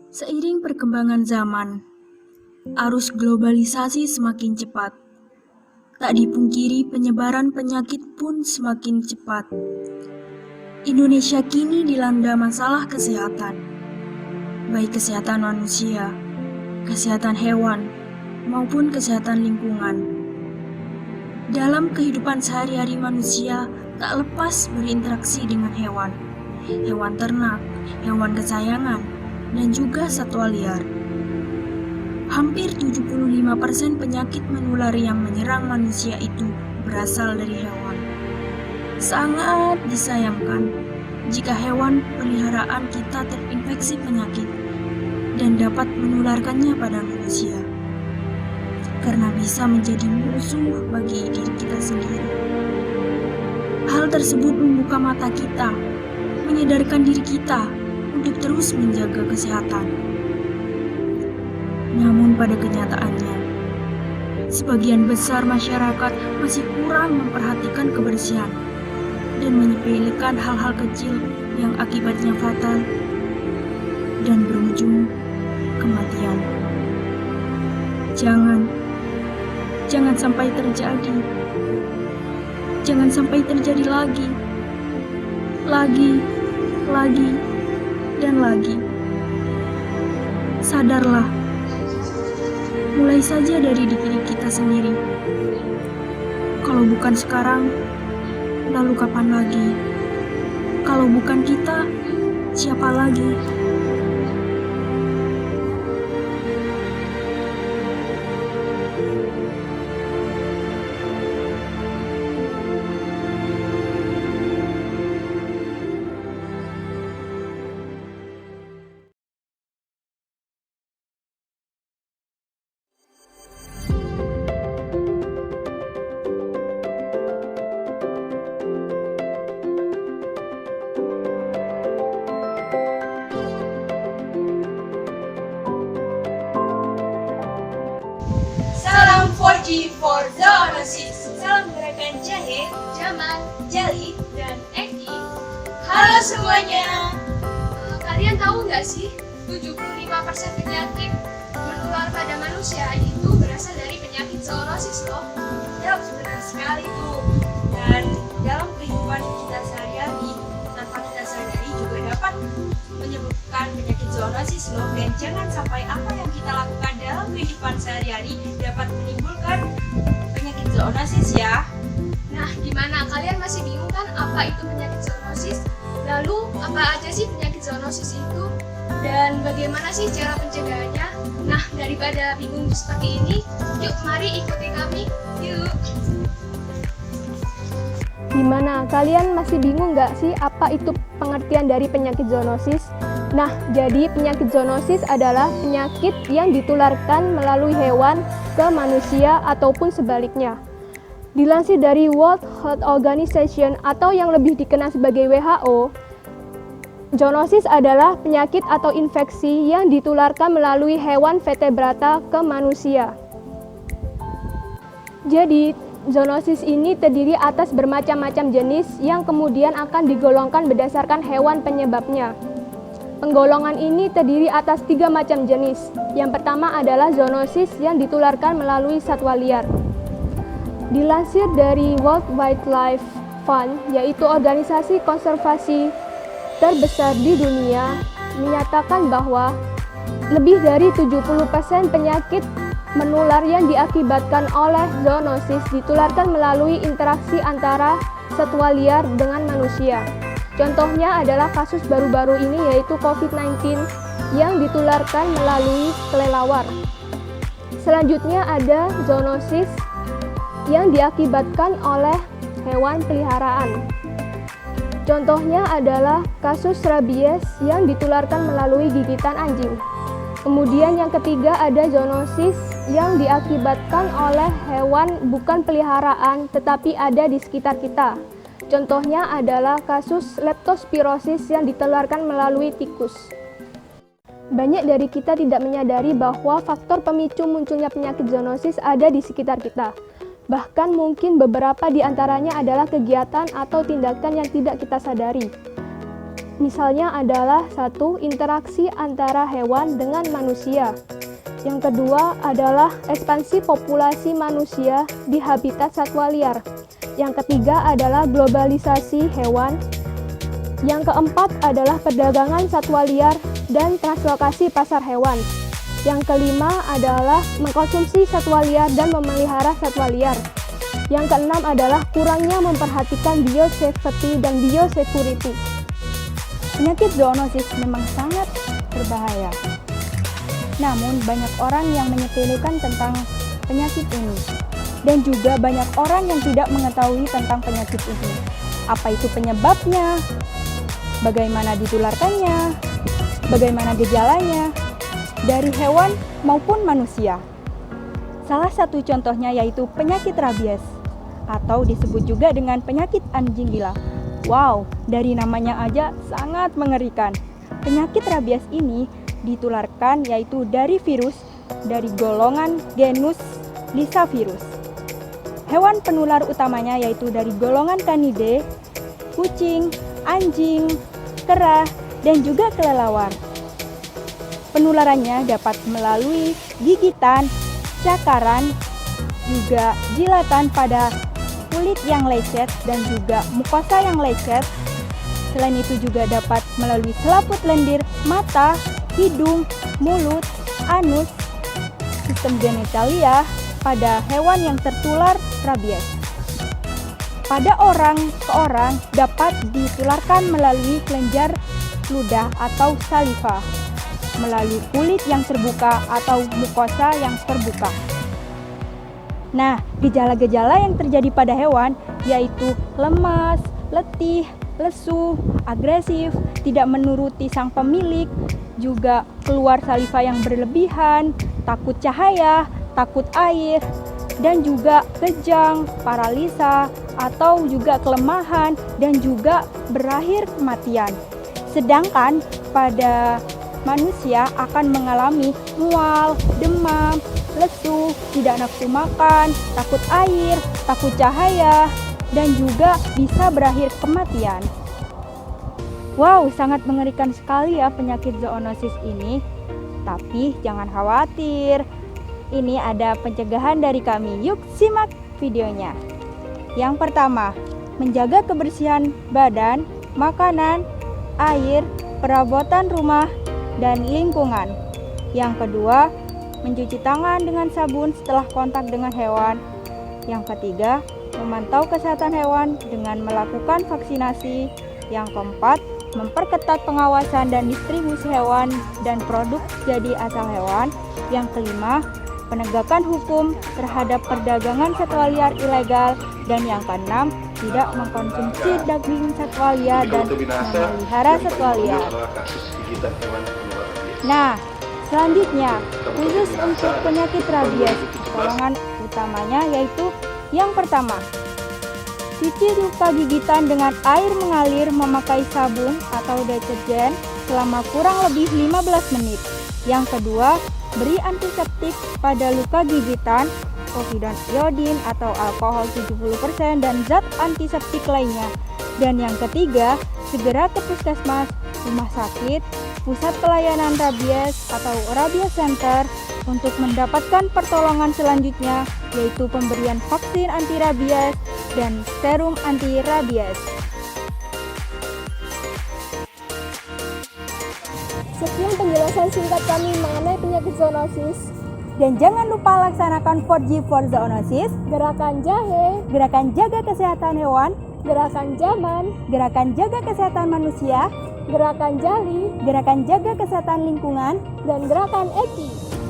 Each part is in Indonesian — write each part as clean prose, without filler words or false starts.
Seiring perkembangan zaman, arus globalisasi semakin cepat. Tak dipungkiri penyebaran penyakit pun semakin cepat. Indonesia kini dilanda masalah kesehatan, baik kesehatan manusia, kesehatan hewan, maupun kesehatan lingkungan. Dalam kehidupan sehari-hari manusia tak lepas berinteraksi dengan hewan ternak, hewan kesayangan, dan juga satwa liar. Hampir 75% penyakit menular yang menyerang manusia itu berasal dari hewan. Sangat disayangkan jika hewan peliharaan kita terinfeksi penyakit dan dapat menularkannya pada manusia, karena bisa menjadi musuh bagi diri kita sendiri. Hal tersebut membuka mata kita, menyadarkan diri kita untuk terus menjaga kesehatan. Namun pada kenyataannya, sebagian besar masyarakat masih kurang memperhatikan kebersihan dan menyepelekan hal-hal kecil yang akibatnya fatal dan berujung kematian. Jangan sampai terjadi. Jangan sampai terjadi lagi, dan lagi. Sadarlah. Mulai saja dari diri kita sendiri. Kalau bukan sekarang, lalu kapan lagi? Kalau bukan kita, siapa lagi? Salam 4G for zoonosis. Salam gerakan jahe, jaman, jali, dan eki. Halo semuanya. Kalian tahu nggak sih 75% penyakit menular pada manusia itu berasal dari penyakit zoonosis loh. Ya benar sekali tuh. Dan dalam kehidupan kita sehari-hari tanpa kita sadari juga dapat menyebabkan penyakit zoonosis loh. Dan jangan sampai apa yang kita lakukan dalam kehidupan sehari-hari dapat menimbulkan penyakit zoonosis ya. Nah, gimana? Kalian masih bingung kan apa itu penyakit zoonosis? Lalu, apa aja sih penyakit zoonosis itu? Dan bagaimana sih cara pencegahannya? Nah, daripada bingung seperti ini, yuk mari ikuti kami. Yuk! Gimana? Kalian masih bingung nggak sih apa itu pengertian dari penyakit zoonosis? Nah, jadi penyakit zoonosis adalah penyakit yang ditularkan melalui hewan ke manusia ataupun sebaliknya. Dilansir dari World Health Organization atau yang lebih dikenal sebagai WHO, zoonosis adalah penyakit atau infeksi yang ditularkan melalui hewan vertebrata ke manusia. Jadi, zoonosis ini terdiri atas bermacam-macam jenis yang kemudian akan digolongkan berdasarkan hewan penyebabnya. Penggolongan ini terdiri atas 3 macam jenis. Yang pertama adalah zoonosis yang ditularkan melalui satwa liar. Dilansir dari World Wildlife Fund, yaitu organisasi konservasi terbesar di dunia, menyatakan bahwa lebih dari 70% penyakit menular yang diakibatkan oleh zoonosis ditularkan melalui interaksi antara satwa liar dengan manusia. Contohnya adalah kasus baru-baru ini yaitu COVID-19 yang ditularkan melalui kelelawar. Selanjutnya ada zoonosis yang diakibatkan oleh hewan peliharaan. Contohnya adalah kasus rabies yang ditularkan melalui gigitan anjing. Kemudian yang ketiga ada zoonosis yang diakibatkan oleh hewan bukan peliharaan tetapi ada di sekitar kita. Contohnya adalah kasus leptospirosis yang ditularkan melalui tikus. Banyak dari kita tidak menyadari bahwa faktor pemicu munculnya penyakit zoonosis ada di sekitar kita. Bahkan mungkin beberapa di antaranya adalah kegiatan atau tindakan yang tidak kita sadari. Misalnya adalah satu, interaksi antara hewan dengan manusia. Yang kedua adalah ekspansi populasi manusia di habitat satwa liar. Yang ketiga adalah globalisasi hewan. Yang keempat adalah perdagangan satwa liar dan translokasi pasar hewan. Yang kelima adalah mengkonsumsi satwa liar dan memelihara satwa liar. Yang keenam adalah kurangnya memperhatikan biosafety dan biosecurity. Penyakit zoonosis memang sangat berbahaya. Namun banyak orang yang menyepelekan tentang penyakit ini. Dan juga banyak orang yang tidak mengetahui tentang penyakit ini. Apa itu penyebabnya? Bagaimana ditularkannya? Bagaimana gejalanya? Dari hewan maupun manusia. Salah satu contohnya yaitu penyakit rabies atau disebut juga dengan penyakit anjing gila. Wow, dari namanya aja sangat mengerikan. Penyakit rabies ini ditularkan yaitu dari virus dari golongan genus Lyssavirus. Hewan penular utamanya yaitu dari golongan Canidae, kucing, anjing, kera, dan juga kelelawar. Penularannya dapat melalui gigitan, cakaran, juga jilatan pada kulit yang lecet dan juga mukosa yang lecet. Selain itu juga dapat melalui selaput lendir, mata, hidung, mulut, anus, sistem genitalia pada hewan yang tertular rabies. Pada orang ke orang dapat ditularkan melalui kelenjar ludah atau saliva, melalui kulit yang terbuka atau mukosa yang terbuka. Nah, gejala-gejala yang terjadi pada hewan yaitu lemas, letih, lesu, agresif, tidak menuruti sang pemilik, juga keluar saliva yang berlebihan, takut cahaya, takut air, dan juga kejang, paralisa, atau juga kelemahan, dan juga berakhir kematian. Sedangkan pada manusia akan mengalami mual, demam, lesu, tidak nafsu makan, takut air, takut cahaya, dan juga bisa berakhir kematian. Wow, sangat mengerikan sekali ya penyakit zoonosis ini. Tapi jangan khawatir, ini ada pencegahan dari kami. Yuk simak videonya. Yang pertama, menjaga kebersihan badan, makanan, air, perabotan rumah, dan lingkungan. Yang kedua, mencuci tangan dengan sabun setelah kontak dengan hewan. Yang ketiga, memantau kesehatan hewan dengan melakukan vaksinasi. Yang keempat, memperketat pengawasan dan distribusi hewan dan produk jadi asal hewan. Yang kelima, penegakan hukum terhadap perdagangan satwa liar ilegal. Dan yang keenam, tidak mengkonsumsi daging satwa liar dan memelihara satwa liar. Nah, selanjutnya, khusus untuk penyakit rabies, pertolongan utamanya yaitu yang pertama, cuci luka gigitan dengan air mengalir memakai sabun atau deterjen selama kurang lebih 15 menit. Yang kedua, beri antiseptik pada luka gigitan, povidon iodin atau alkohol 70% dan zat antiseptik lainnya. Dan yang ketiga, segera ke puskesmas, rumah sakit, pusat pelayanan rabies atau rabies center untuk mendapatkan pertolongan selanjutnya, yaitu pemberian vaksin anti rabies dan serum anti rabies. Sekian penjelasan singkat kami mengenai penyakit zoonosis. Dan jangan lupa laksanakan 4G for Zoonosis, Gerakan jahe, gerakan jaga kesehatan hewan, gerakan zaman, gerakan jaga kesehatan manusia, gerakan jali, gerakan jaga kesehatan lingkungan, dan gerakan eki.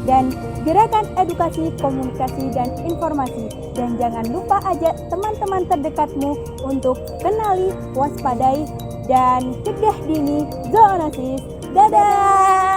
dan gerakan edukasi, komunikasi, dan informasi. Dan jangan lupa ajak teman-teman terdekatmu untuk kenali, waspadai, dan cegah dini zoonosis. Dadah!